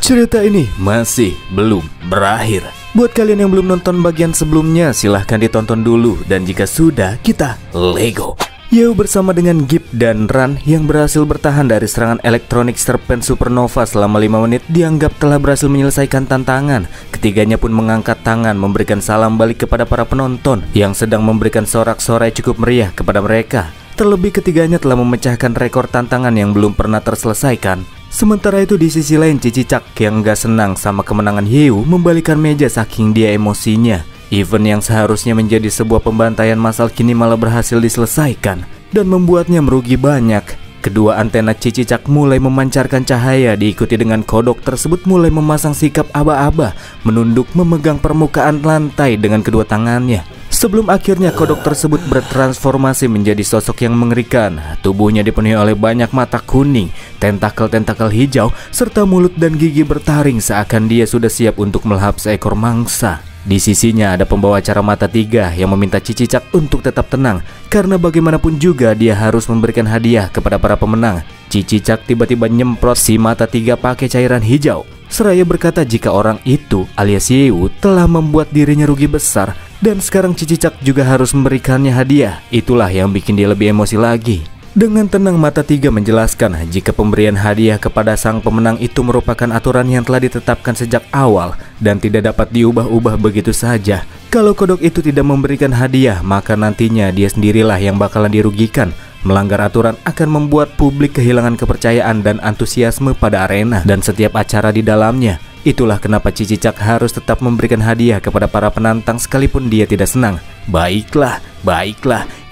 Cerita ini masih belum berakhir. Buat kalian yang belum nonton bagian sebelumnya, silahkan ditonton dulu. Dan jika sudah, kita Lego. Yeo bersama dengan Gibb dan Ran yang berhasil bertahan dari serangan elektronik Serpent Supernova selama 5 menit dianggap telah berhasil menyelesaikan tantangan. Ketiganya pun mengangkat tangan memberikan salam balik kepada para penonton yang sedang memberikan sorak-sorai cukup meriah kepada mereka. Terlebih ketiganya telah memecahkan rekor tantangan yang belum pernah terselesaikan. Sementara itu di sisi lain Cicicak yang gak senang sama kemenangan Yeo membalikan meja saking dia emosinya. Event yang seharusnya menjadi sebuah pembantaian massal kini malah berhasil diselesaikan dan membuatnya merugi banyak. Kedua antena Cicicak mulai memancarkan cahaya diikuti dengan kodok tersebut mulai memasang sikap aba-aba, menunduk memegang permukaan lantai dengan kedua tangannya. Sebelum akhirnya kodok tersebut bertransformasi menjadi sosok yang mengerikan. Tubuhnya dipenuhi oleh banyak mata kuning, tentakel-tentakel hijau, serta mulut dan gigi bertaring seakan dia sudah siap untuk melahap seekor mangsa. Di sisinya ada pembawa acara mata tiga yang meminta Cicicak untuk tetap tenang, karena bagaimanapun juga dia harus memberikan hadiah kepada para pemenang. Cicicak tiba-tiba nyemprot si mata tiga pakai cairan hijau, seraya berkata jika orang itu alias Yeo telah membuat dirinya rugi besar dan sekarang Cicicak juga harus memberikannya hadiah. Itulah yang bikin dia lebih emosi lagi. Dengan tenang mata tiga menjelaskan jika pemberian hadiah kepada sang pemenang itu merupakan aturan yang telah ditetapkan sejak awal dan tidak dapat diubah-ubah begitu saja. Kalau kodok itu tidak memberikan hadiah, maka nantinya dia sendirilah yang bakalan dirugikan. Melanggar aturan akan membuat publik kehilangan kepercayaan dan antusiasme pada arena dan setiap acara di dalamnya. Itulah kenapa Cicicak harus tetap memberikan hadiah kepada para penantang sekalipun dia tidak senang. Baiklah,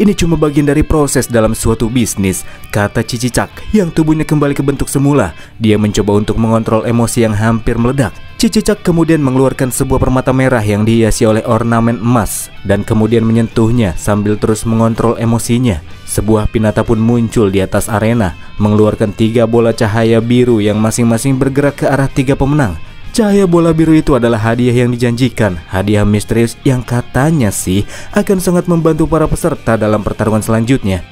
ini cuma bagian dari proses dalam suatu bisnis, kata Cicicak yang tubuhnya kembali ke bentuk semula. Dia mencoba untuk mengontrol emosi yang hampir meledak. Cicicak kemudian mengeluarkan sebuah permata merah yang dihiasi oleh ornamen emas dan kemudian menyentuhnya sambil terus mengontrol emosinya. Sebuah pinata pun muncul di atas arena, mengeluarkan 3 bola cahaya biru yang masing-masing bergerak ke arah 3 pemenang. Cahaya bola biru itu adalah hadiah yang dijanjikan, hadiah misterius yang katanya sih akan sangat membantu para peserta dalam pertarungan selanjutnya.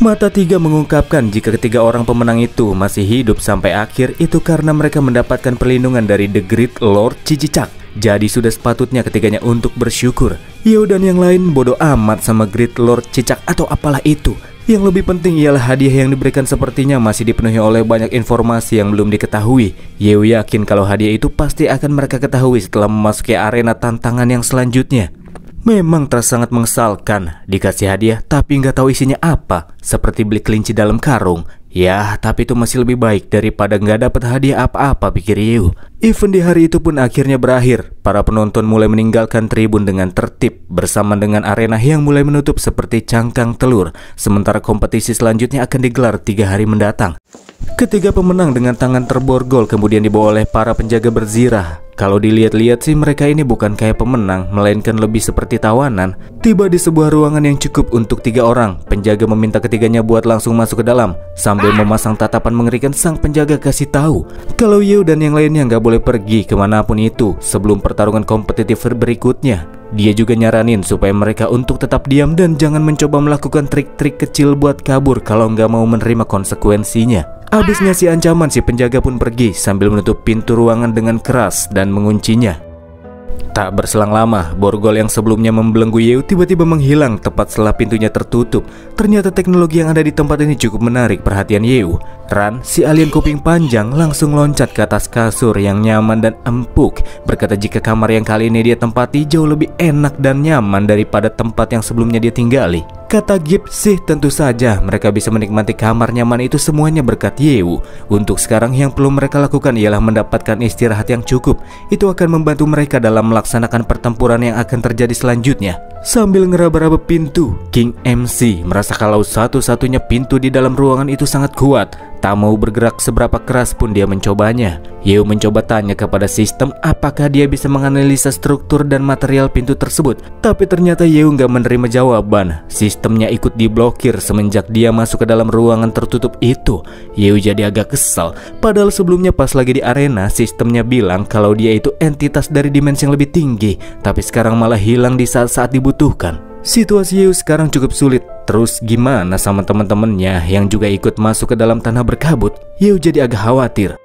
Mata tiga mengungkapkan jika ketiga orang pemenang itu masih hidup sampai akhir itu karena mereka mendapatkan perlindungan dari The Great Lord Cicicak. Jadi sudah sepatutnya ketiganya untuk bersyukur. Yeo dan yang lain bodoh amat sama Great Lord Cicicak atau apalah itu. Yang lebih penting ialah hadiah yang diberikan sepertinya masih dipenuhi oleh banyak informasi yang belum diketahui. Yeo yakin kalau hadiah itu pasti akan mereka ketahui setelah memasuki arena tantangan yang selanjutnya. Memang terasa sangat mengesalkan dikasih hadiah tapi nggak tahu isinya apa, seperti beli kelinci dalam karung. Ya, tapi itu masih lebih baik daripada nggak dapat hadiah apa-apa, pikir Yeo. Event di hari itu pun akhirnya berakhir. Para penonton mulai meninggalkan tribun dengan tertib bersama dengan arena yang mulai menutup seperti cangkang telur. Sementara kompetisi selanjutnya akan digelar 3 hari mendatang. Ketiga pemenang dengan tangan terborgol kemudian dibawa oleh para penjaga berzirah. Kalau dilihat-lihat sih mereka ini bukan kayak pemenang, melainkan lebih seperti tawanan. Tiba di sebuah ruangan yang cukup untuk 3 orang, penjaga meminta ketiganya buat langsung masuk ke dalam. Sambil memasang tatapan mengerikan, sang penjaga kasih tahu kalau Yeo dan yang lainnya nggak boleh pergi kemanapun itu sebelum pertarungan kompetitif berikutnya. Dia juga nyaranin supaya mereka untuk tetap diam dan jangan mencoba melakukan trik-trik kecil buat kabur kalau nggak mau menerima konsekuensinya. Habis ngasih ancaman, si penjaga pun pergi sambil menutup pintu ruangan dengan keras dan menguncinya. Tak berselang lama, borgol yang sebelumnya membelenggu Yeo tiba-tiba menghilang tepat setelah pintunya tertutup. Ternyata teknologi yang ada di tempat ini cukup menarik perhatian Yeo. Ran, si alien kuping panjang, langsung loncat ke atas kasur yang nyaman dan empuk, berkata jika kamar yang kali ini dia tempati jauh lebih enak dan nyaman daripada tempat yang sebelumnya dia tinggali. Kata Gibb sih tentu saja mereka bisa menikmati kamar nyaman itu semuanya berkat Yeo. Untuk sekarang yang perlu mereka lakukan ialah mendapatkan istirahat yang cukup. Itu akan membantu mereka dalam melaksanakan pertempuran yang akan terjadi selanjutnya. Sambil ngeraba-raba pintu, King MC merasa kalau satu-satunya pintu di dalam ruangan itu sangat kuat. Tak mau bergerak seberapa keras pun dia mencobanya. Yeo mencoba tanya kepada sistem apakah dia bisa menganalisa struktur dan material pintu tersebut. Tapi ternyata Yeo nggak menerima jawaban. Sistemnya ikut diblokir semenjak dia masuk ke dalam ruangan tertutup itu. Yeo jadi agak kesal. Padahal sebelumnya pas lagi di arena, sistemnya bilang kalau dia itu entitas dari dimensi yang lebih tinggi. Tapi sekarang malah hilang di saat-saat dibutuhkan. Situasi Yeo sekarang cukup sulit. Terus gimana sama teman-temannya yang juga ikut masuk ke dalam tanah berkabut? Yeo jadi agak khawatir.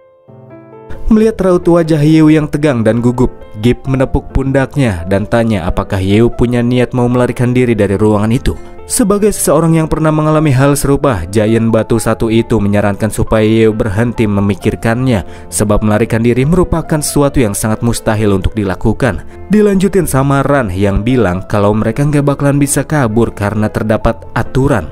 Melihat raut wajah Yeo yang tegang dan gugup, Gibb menepuk pundaknya dan tanya apakah Yeo punya niat mau melarikan diri dari ruangan itu. Sebagai seseorang yang pernah mengalami hal serupa, Giant Batu satu itu menyarankan supaya Yeo berhenti memikirkannya, sebab melarikan diri merupakan sesuatu yang sangat mustahil untuk dilakukan. Dilanjutin sama Ran yang bilang kalau mereka nggak bakalan bisa kabur karena terdapat aturan.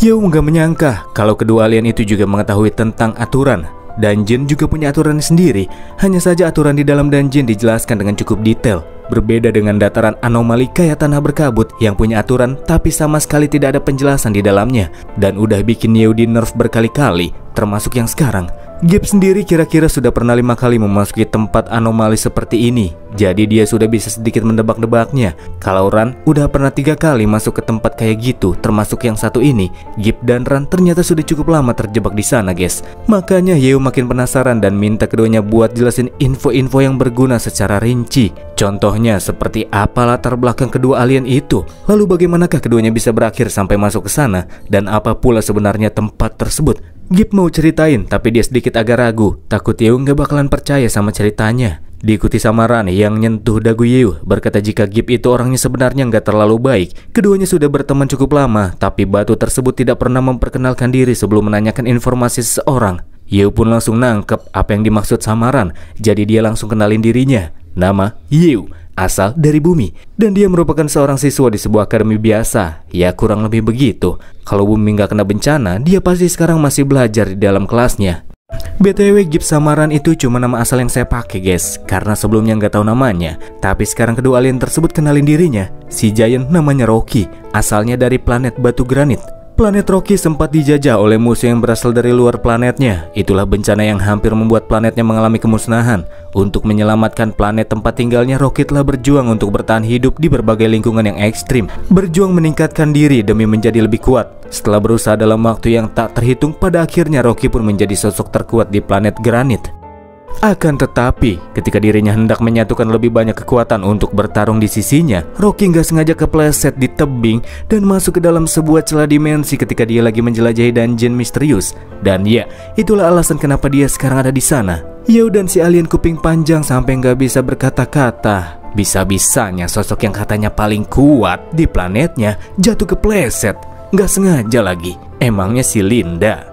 Yeo nggak menyangka kalau kedua alien itu juga mengetahui tentang aturan. Dungeon juga punya aturan sendiri, hanya saja aturan di dalam dungeon dijelaskan dengan cukup detail. Berbeda dengan dataran anomali kayak tanah berkabut yang punya aturan tapi sama sekali tidak ada penjelasan di dalamnya. Dan udah bikin Yeo di nerf berkali-kali, termasuk yang sekarang. Gibb sendiri kira-kira sudah pernah 5 kali memasuki tempat anomali seperti ini. Jadi dia sudah bisa sedikit mendebak-debaknya. Kalau Ran udah pernah 3 kali masuk ke tempat kayak gitu, termasuk yang satu ini. Gibb dan Ran ternyata sudah cukup lama terjebak di sana, guys. Makanya Yeo makin penasaran dan minta keduanya buat jelasin info-info yang berguna secara rinci. Contohnya seperti apa latar belakang kedua alien itu, lalu bagaimanakah keduanya bisa berakhir sampai masuk ke sana, dan apa pula sebenarnya tempat tersebut. Gibb mau ceritain, tapi dia sedikit agak ragu, takut Yeo nggak bakalan percaya sama ceritanya. Diikuti sama Ran yang nyentuh dagu Yeo, berkata jika Gibb itu orangnya sebenarnya nggak terlalu baik. Keduanya sudah berteman cukup lama, tapi batu tersebut tidak pernah memperkenalkan diri sebelum menanyakan informasi seseorang. Yeo pun langsung nangkep apa yang dimaksud sama Ran, jadi dia langsung kenalin dirinya. Nama Yeo, asal dari bumi, dan dia merupakan seorang siswa di sebuah akademi biasa. Ya kurang lebih begitu. Kalau bumi nggak kena bencana, dia pasti sekarang masih belajar di dalam kelasnya. BTW Gibb sama Ran itu cuma nama asal yang saya pakai, guys, karena sebelumnya nggak tahu namanya. Tapi sekarang kedua alien tersebut kenalin dirinya. Si Giant namanya Rocky, asalnya dari planet batu granit. Planet Rocky sempat dijajah oleh musuh yang berasal dari luar planetnya. Itulah bencana yang hampir membuat planetnya mengalami kemusnahan. Untuk menyelamatkan planet tempat tinggalnya, Rocky telah berjuang untuk bertahan hidup di berbagai lingkungan yang ekstrim. Berjuang meningkatkan diri demi menjadi lebih kuat. Setelah berusaha dalam waktu yang tak terhitung, pada akhirnya Rocky pun menjadi sosok terkuat di planet granit. Akan tetapi, ketika dirinya hendak menyatukan lebih banyak kekuatan untuk bertarung di sisinya, Rocky nggak sengaja kepleset di tebing dan masuk ke dalam sebuah celah dimensi ketika dia lagi menjelajahi dungeon misterius. Dan ya, itulah alasan kenapa dia sekarang ada di sana. Yeo dan si alien kuping panjang sampai nggak bisa berkata-kata. Bisa-bisanya sosok yang katanya paling kuat di planetnya jatuh kepleset. Nggak sengaja lagi. Emangnya si Linda.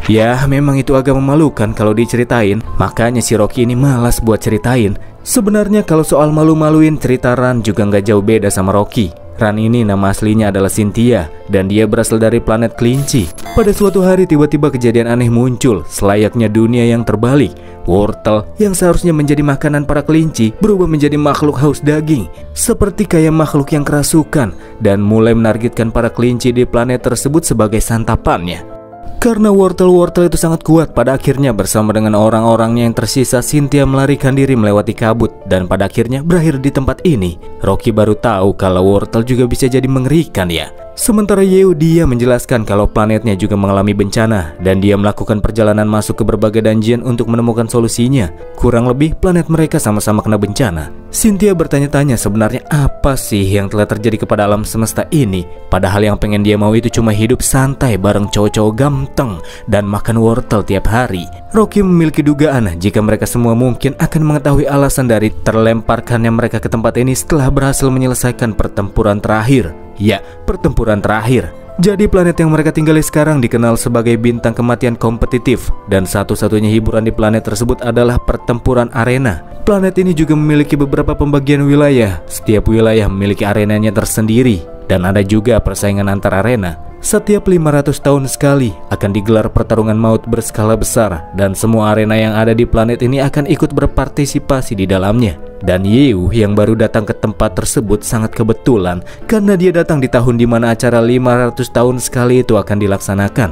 Ya, memang itu agak memalukan kalau diceritain. Makanya si Rocky ini malas buat ceritain. Sebenarnya kalau soal malu-maluin, cerita Ran juga nggak jauh beda sama Rocky. Ran ini nama aslinya adalah Cynthia, dan dia berasal dari planet kelinci. Pada suatu hari tiba-tiba kejadian aneh muncul, selayaknya dunia yang terbalik. Wortel yang seharusnya menjadi makanan para kelinci berubah menjadi makhluk haus daging, seperti kayak makhluk yang kerasukan, dan mulai menargetkan para kelinci di planet tersebut sebagai santapannya. Karena wortel-wortel itu sangat kuat, pada akhirnya bersama dengan orang-orangnya yang tersisa, Cynthia melarikan diri melewati kabut dan pada akhirnya berakhir di tempat ini. Rocky baru tahu kalau wortel juga bisa jadi mengerikan ya. Sementara Yeo dia menjelaskan kalau planetnya juga mengalami bencana dan dia melakukan perjalanan masuk ke berbagai dungeon untuk menemukan solusinya. Kurang lebih planet mereka sama-sama kena bencana. Cynthia bertanya-tanya sebenarnya apa sih yang telah terjadi kepada alam semesta ini. Padahal yang pengen dia mau itu cuma hidup santai bareng cowok-cowok ganteng dan makan wortel tiap hari. Rocky memiliki dugaan jika mereka semua mungkin akan mengetahui alasan dari terlemparkannya mereka ke tempat ini setelah berhasil menyelesaikan pertempuran terakhir. Ya, pertempuran terakhir. Jadi planet yang mereka tinggali sekarang dikenal sebagai bintang kematian kompetitif, dan satu-satunya hiburan di planet tersebut adalah pertempuran arena. Planet ini juga memiliki beberapa pembagian wilayah. Setiap wilayah memiliki arenanya tersendiri, dan ada juga persaingan antar arena. Setiap 500 tahun sekali akan digelar pertarungan maut berskala besar, dan semua arena yang ada di planet ini akan ikut berpartisipasi di dalamnya. Dan Yeo yang baru datang ke tempat tersebut sangat kebetulan karena dia datang di tahun di mana acara 500 tahun sekali itu akan dilaksanakan.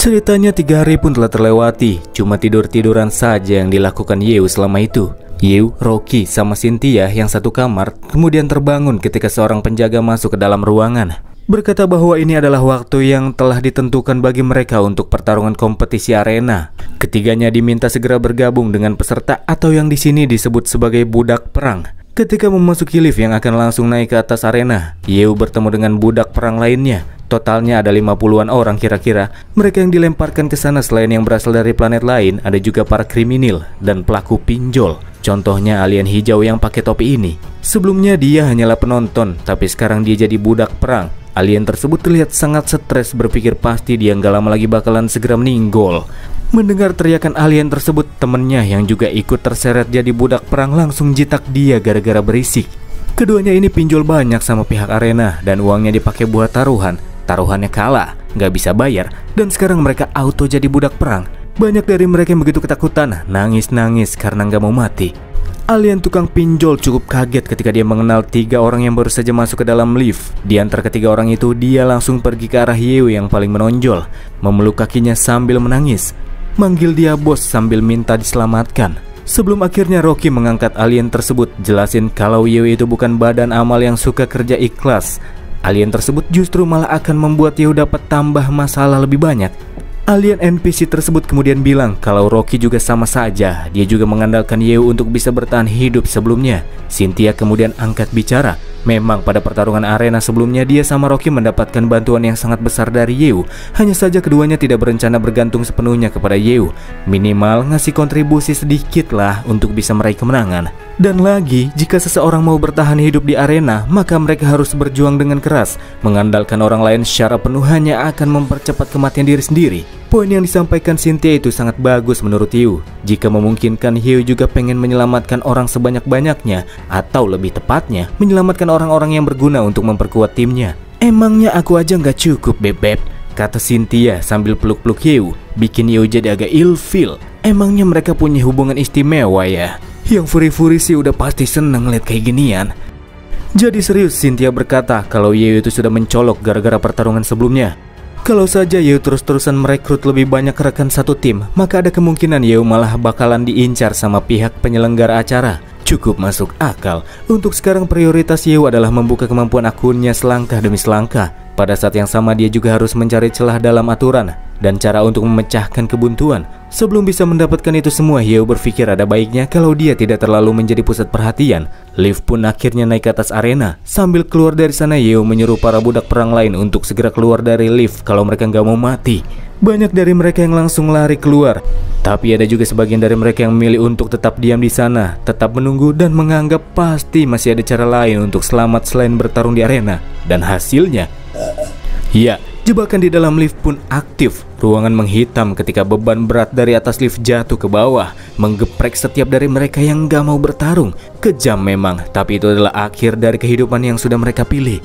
Ceritanya 3 hari pun telah terlewati, cuma tidur-tiduran saja yang dilakukan Yeo selama itu. Yeo, Rocky, sama Cynthia yang satu kamar kemudian terbangun ketika seorang penjaga masuk ke dalam ruangan. Berkata bahwa ini adalah waktu yang telah ditentukan bagi mereka untuk pertarungan kompetisi arena. Ketiganya diminta segera bergabung dengan peserta atau yang di sini disebut sebagai budak perang. Ketika memasuki lift yang akan langsung naik ke atas arena, Yeo bertemu dengan budak perang lainnya. Totalnya ada 50-an orang kira-kira. Mereka yang dilemparkan ke sana selain yang berasal dari planet lain, ada juga para kriminal dan pelaku pinjol. Contohnya alien hijau yang pakai topi ini. Sebelumnya dia hanyalah penonton, tapi sekarang dia jadi budak perang. Alien tersebut terlihat sangat stres, berpikir pasti dia nggak lama lagi bakalan segera meninggal. Mendengar teriakan alien tersebut, temennya yang juga ikut terseret jadi budak perang langsung jitak dia gara-gara berisik. Keduanya ini pinjol banyak sama pihak arena dan uangnya dipakai buat taruhan. Taruhannya kalah, nggak bisa bayar, dan sekarang mereka auto jadi budak perang. Banyak dari mereka yang begitu ketakutan, nangis-nangis karena nggak mau mati. Alien tukang pinjol cukup kaget ketika dia mengenal 3 orang yang baru saja masuk ke dalam lift. Di antara ketiga orang itu, dia langsung pergi ke arah Yeo yang paling menonjol, memeluk kakinya sambil menangis. Manggil dia bos sambil minta diselamatkan. Sebelum akhirnya Rocky mengangkat alien tersebut, jelasin kalau Yeo itu bukan badan amal yang suka kerja ikhlas. Alien tersebut justru malah akan membuat Yeo dapat tambah masalah lebih banyak. Alien NPC tersebut kemudian bilang kalau Rocky juga sama saja, dia juga mengandalkan Yeo untuk bisa bertahan hidup sebelumnya. Cynthia kemudian angkat bicara. Memang pada pertarungan arena sebelumnya dia sama Rocky mendapatkan bantuan yang sangat besar dari Yeo. Hanya saja keduanya tidak berencana bergantung sepenuhnya kepada Yeo. Minimal ngasih kontribusi sedikit lah untuk bisa meraih kemenangan. Dan lagi, jika seseorang mau bertahan hidup di arena, maka mereka harus berjuang dengan keras. Mengandalkan orang lain secara penuh hanya akan mempercepat kematian diri sendiri. Poin yang disampaikan Cynthia itu sangat bagus menurut Yeo. Jika memungkinkan, Yeo juga pengen menyelamatkan orang sebanyak-banyaknya, atau lebih tepatnya, menyelamatkan orang-orang yang berguna untuk memperkuat timnya. Emangnya aku aja nggak cukup, bebek, kata Cynthia sambil peluk-peluk Yeo. Bikin Yeo jadi agak ilfeel. Emangnya mereka punya hubungan istimewa ya? Yang furi-furi sih udah pasti seneng lihat kayak ginian. Jadi serius Cynthia berkata kalau Yeo itu sudah mencolok gara-gara pertarungan sebelumnya. Kalau saja Yeo terus-terusan merekrut lebih banyak rekan satu tim, maka ada kemungkinan Yeo malah bakalan diincar sama pihak penyelenggara acara. Cukup masuk akal. Untuk sekarang prioritas Yeo adalah membuka kemampuan akunnya selangkah demi selangkah. Pada saat yang sama dia juga harus mencari celah dalam aturan dan cara untuk memecahkan kebuntuan. Sebelum bisa mendapatkan itu semua, Yeo berpikir ada baiknya kalau dia tidak terlalu menjadi pusat perhatian. Lift pun akhirnya naik ke atas arena. Sambil keluar dari sana, Yeo menyuruh para budak perang lain untuk segera keluar dari lift kalau mereka nggak mau mati. Banyak dari mereka yang langsung lari keluar. Tapi ada juga sebagian dari mereka yang memilih untuk tetap diam di sana, tetap menunggu dan menganggap pasti masih ada cara lain untuk selamat selain bertarung di arena. Dan hasilnya, ya, jebakan di dalam lift pun aktif. Ruangan menghitam ketika beban berat dari atas lift jatuh ke bawah, menggeprek setiap dari mereka yang gak mau bertarung. Kejam memang, tapi itu adalah akhir dari kehidupan yang sudah mereka pilih.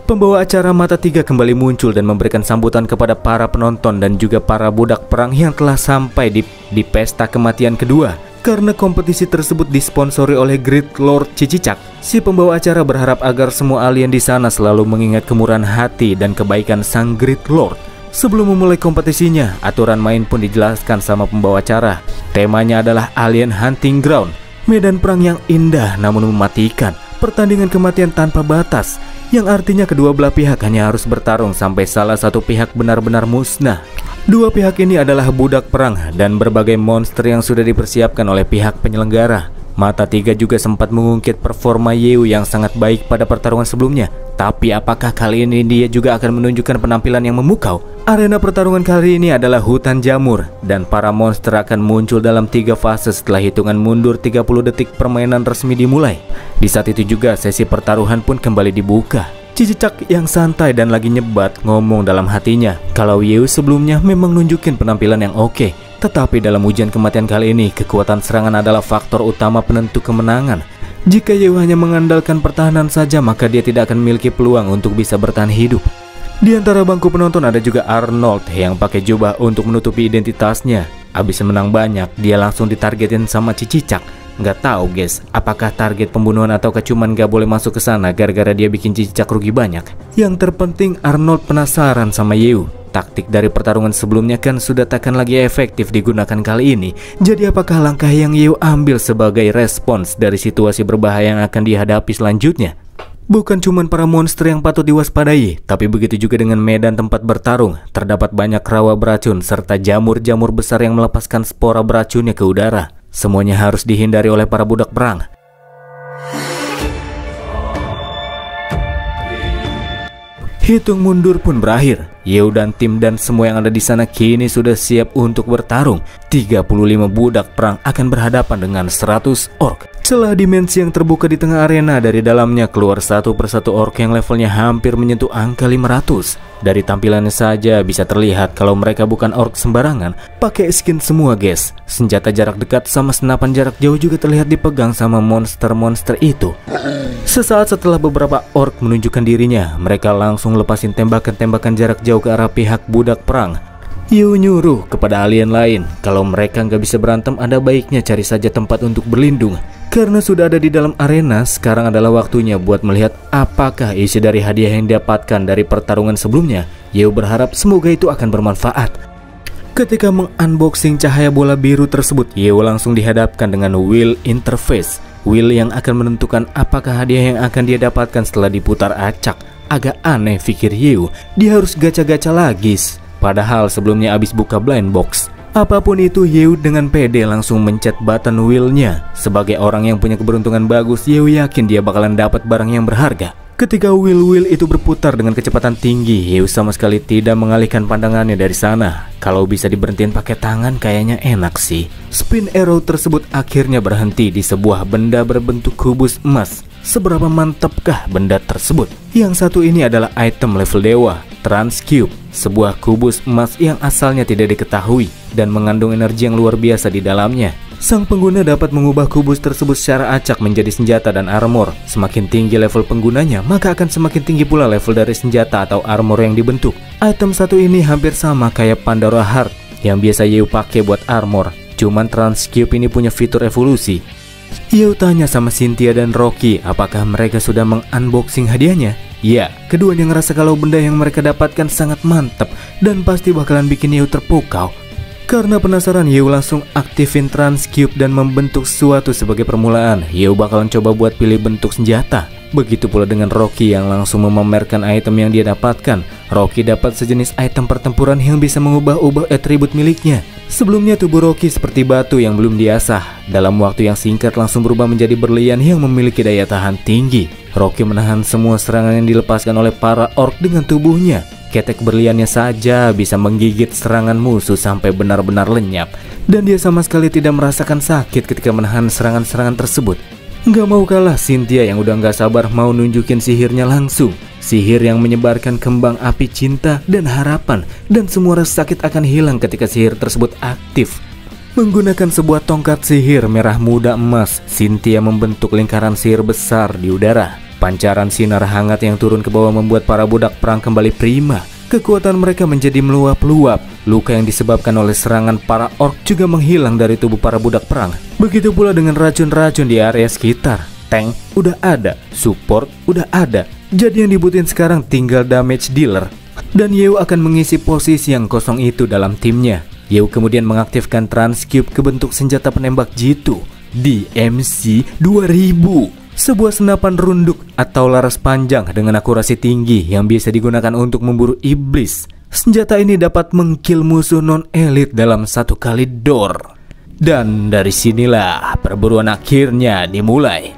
Pembawa acara Mata Tiga kembali muncul dan memberikan sambutan kepada para penonton dan juga para budak perang yang telah sampai di pesta kematian kedua. Karena kompetisi tersebut disponsori oleh Great Lord Cicicak, si pembawa acara berharap agar semua alien di sana selalu mengingat kemurahan hati dan kebaikan sang Great Lord. Sebelum memulai kompetisinya, aturan main pun dijelaskan sama pembawa acara. Temanya adalah Alien Hunting Ground, medan perang yang indah namun mematikan, pertandingan kematian tanpa batas, yang artinya kedua belah pihak hanya harus bertarung sampai salah satu pihak benar-benar musnah. Dua pihak ini adalah budak perang dan berbagai monster yang sudah dipersiapkan oleh pihak penyelenggara. Mata Tiga juga sempat mengungkit performa Yeo yang sangat baik pada pertarungan sebelumnya. Tapi apakah kali ini dia juga akan menunjukkan penampilan yang memukau? Arena pertarungan kali ini adalah hutan jamur, dan para monster akan muncul dalam 3 fase setelah hitungan mundur 30 detik permainan resmi dimulai. Di saat itu juga sesi pertaruhan pun kembali dibuka. Cicicak yang santai dan lagi nyebat ngomong dalam hatinya kalau Yeo sebelumnya memang nunjukin penampilan yang oke. Tetapi dalam ujian kematian kali ini, kekuatan serangan adalah faktor utama penentu kemenangan. Jika Yeo hanya mengandalkan pertahanan saja, maka dia tidak akan memiliki peluang untuk bisa bertahan hidup. Di antara bangku penonton ada juga Arnold yang pakai jubah untuk menutupi identitasnya. Abis menang banyak, dia langsung ditargetin sama Cicicak. Nggak tahu guys, apakah target pembunuhan atau cuman nggak boleh masuk ke sana gara-gara dia bikin Cicicak rugi banyak. Yang terpenting Arnold penasaran sama Yeo. Taktik dari pertarungan sebelumnya kan sudah takkan lagi efektif digunakan kali ini. Jadi apakah langkah yang Yeo ambil sebagai respons dari situasi berbahaya yang akan dihadapi selanjutnya? Bukan cuma para monster yang patut diwaspadai, tapi begitu juga dengan medan tempat bertarung. Terdapat banyak rawa beracun serta jamur-jamur besar yang melepaskan spora beracunnya ke udara. Semuanya harus dihindari oleh para budak perang. Hitung mundur pun berakhir. Yeo dan tim dan semua yang ada di sana kini sudah siap untuk bertarung. 35 budak perang akan berhadapan dengan 100 orc. Celah dimensi yang terbuka di tengah arena, dari dalamnya keluar satu persatu orc yang levelnya hampir menyentuh angka 500. Dari tampilannya saja bisa terlihat kalau mereka bukan orc sembarangan. Pakai skin semua guys. Senjata jarak dekat sama senapan jarak jauh juga terlihat dipegang sama monster-monster itu. Sesaat setelah beberapa orc menunjukkan dirinya, mereka langsung lepasin tembakan-tembakan jarak jauh ke arah pihak budak perang. Yeo nyuruh kepada alien lain kalau mereka nggak bisa berantem, ada baiknya cari saja tempat untuk berlindung. Karena sudah ada di dalam arena, sekarang adalah waktunya buat melihat apakah isi dari hadiah yang didapatkan dari pertarungan sebelumnya. Yeo berharap semoga itu akan bermanfaat. Ketika mengunboxing cahaya bola biru tersebut, Yeo langsung dihadapkan dengan wheel interface. Wheel yang akan menentukan apakah hadiah yang akan dia dapatkan setelah diputar acak. Agak aneh pikir Yeo, dia harus gacha-gacha lagi. Padahal sebelumnya abis buka blind box. Apapun itu, Yeo dengan pede langsung mencet button wheel-nya. Sebagai orang yang punya keberuntungan bagus, Yeo yakin dia bakalan dapat barang yang berharga. Ketika wheel itu berputar dengan kecepatan tinggi, Yeo sama sekali tidak mengalihkan pandangannya dari sana. Kalau bisa diberhentiin pakai tangan kayaknya enak sih. Spin arrow tersebut akhirnya berhenti di sebuah benda berbentuk kubus emas. Seberapa mantapkah benda tersebut? Yang satu ini adalah item level dewa, Transcube, sebuah kubus emas yang asalnya tidak diketahui dan mengandung energi yang luar biasa di dalamnya. Sang pengguna dapat mengubah kubus tersebut secara acak menjadi senjata dan armor. Semakin tinggi level penggunanya, maka akan semakin tinggi pula level dari senjata atau armor yang dibentuk. Item satu ini hampir sama kayak Pandora Heart yang biasa Yeo pakai buat armor. Cuman Transcube ini punya fitur evolusi. Yeo tanya sama Cynthia dan Rocky apakah mereka sudah mengunboxing hadiahnya. Ya, keduanya ngerasa kalau benda yang mereka dapatkan sangat mantap dan pasti bakalan bikin Yeo terpukau. Karena penasaran, Yeo langsung aktifin Transcube dan membentuk sesuatu sebagai permulaan. Yeo bakalan coba buat pilih bentuk senjata. Begitu pula dengan Rocky yang langsung memamerkan item yang dia dapatkan. Rocky dapat sejenis item pertempuran yang bisa mengubah-ubah atribut miliknya. Sebelumnya tubuh Rocky seperti batu yang belum diasah. Dalam waktu yang singkat langsung berubah menjadi berlian yang memiliki daya tahan tinggi. Rocky menahan semua serangan yang dilepaskan oleh para orc dengan tubuhnya. Ketek berliannya saja bisa menggigit serangan musuh sampai benar-benar lenyap. Dan dia sama sekali tidak merasakan sakit ketika menahan serangan-serangan tersebut. Gak mau kalah, Cynthia yang udah gak sabar mau nunjukin sihirnya langsung. Sihir yang menyebarkan kembang api cinta dan harapan. Dan semua rasa sakit akan hilang ketika sihir tersebut aktif. Menggunakan sebuah tongkat sihir merah muda emas, Cynthia membentuk lingkaran sihir besar di udara. Pancaran sinar hangat yang turun ke bawah membuat para budak perang kembali prima. Kekuatan mereka menjadi meluap-luap. Luka yang disebabkan oleh serangan para orc juga menghilang dari tubuh para budak perang. Begitu pula dengan racun-racun di area sekitar. Tank udah ada, support udah ada. Jadi yang dibutuhin sekarang tinggal damage dealer. Dan Yeo akan mengisi posisi yang kosong itu dalam timnya. Yeo kemudian mengaktifkan Transcube ke bentuk senjata penembak jitu DMC 2000. Sebuah senapan runduk atau laras panjang dengan akurasi tinggi yang biasa digunakan untuk memburu iblis. Senjata ini dapat mengkill musuh non-elit dalam satu kali door. Dan dari sinilah perburuan akhirnya dimulai.